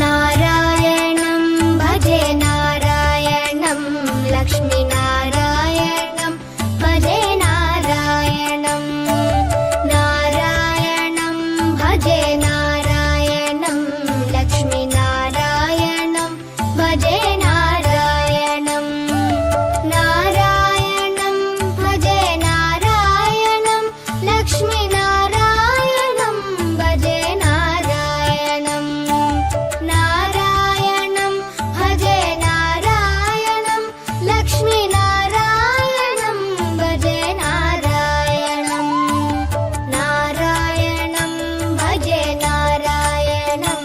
नारायणं भजे नारायणं लक्ष्मीनारायणं भजे नारायणं नारायणं भजे नारायणं लक्ष्मीनारायणं भजे नारायणं नारायणं भजे नारायणं लक्ष्मीनारायणं भजे नारायणं नारायणं भजे नारायणं लक्ष्मीनारायणं भजे नारायणं नारायणं भजे नारायणं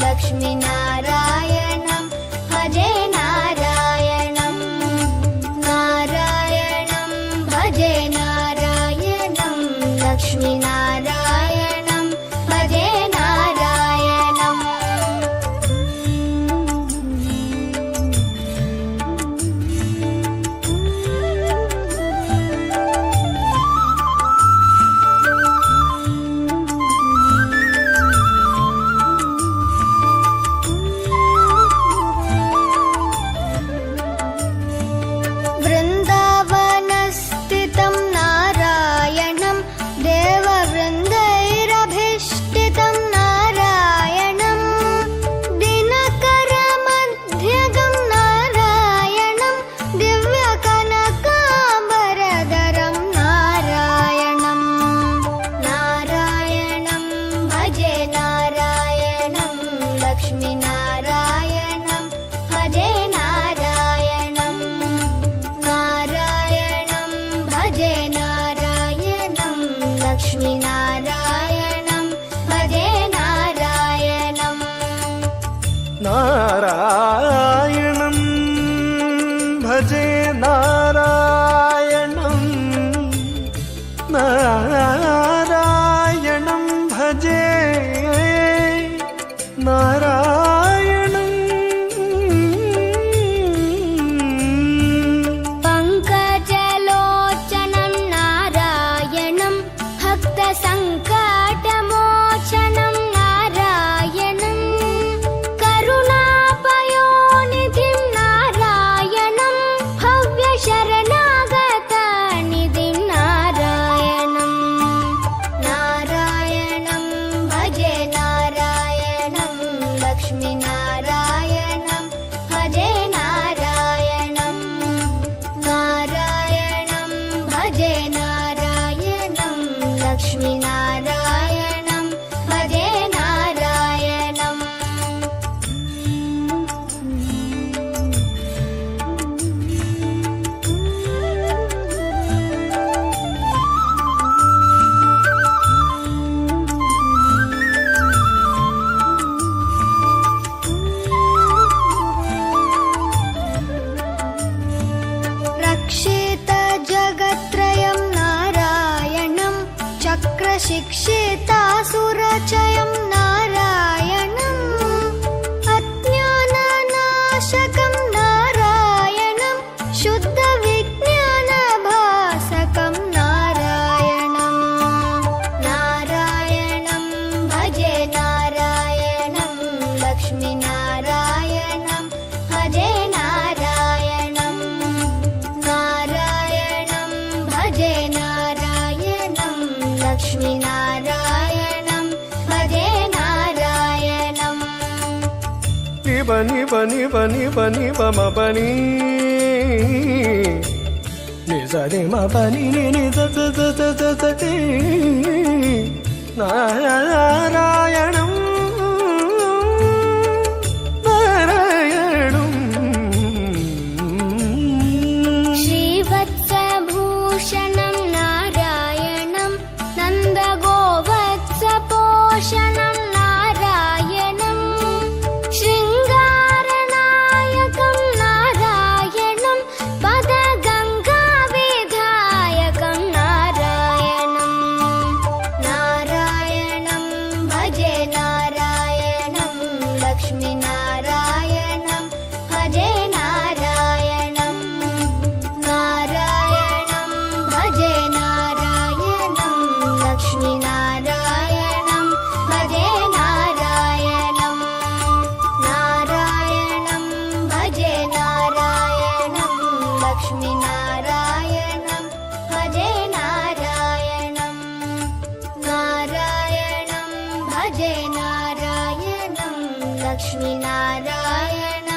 लक्ष्मीनारायणं भजे नारायणं नारायणं भजे नारायणं लक्ष्मीनारायणं भजे नारायणं वृन्दावनस्थितं नारायणं देववृन्दैरभीष्टितं नारायणं दिनकरमध्यगं नारायणं दिव्यकनकाम्बरधरं नारायणं नारायणं भजे नारायणं लक्ष्मीनारायणं भजे नारायणं नारायणं भजे नारायणं लक्ष्मीनारायणं भजे नारायणं नारायणं भजे नारायणं नारायणं भजे नारायणं पङ्कजलोचनं नारायणं भक्तसङ्कटमोचनं नारायणं करुणापयोनिधिं नारायणं भव्यशरणागतनिधिं नारायणं नारायणं भजे नारायणं लक्ष्मीनारायणं भजे नारायणं नारायणं भजे नारायणं लक्ष्मीनारायणं भजे नारायणं रक्षितजगत्त्रयं नारायणं चक्रशिक्षितासुरचयं नारायणम् अज्ञाननाशकं नारायणं शुद्धविज्ञानभासकं नारायणं नारायणं भजे नारायणं लक्ष्मीनारायणं भजे नारायणं नारायणं भजे नारायणं लक्ष्मीनारायणं भजे नारायणं निब निब निब निब निब मपनि निज नि मपनि नि द द द द द द ति नारायणं नारायणं श्रीवत्सभूषणं नारायणं नन्दगोवत्सपोषणं नारायणं शृङ्गारनायकं नारायणं पदगङ्गाविधायकं नारायणं नारायणं भजे नारायणं लक्ष्मीनारायणं भजे नारायणं नारायणं भजे नारायणं लक्ष्मीनारायणं भजे नारायणं लक्ष्मीनारायणम्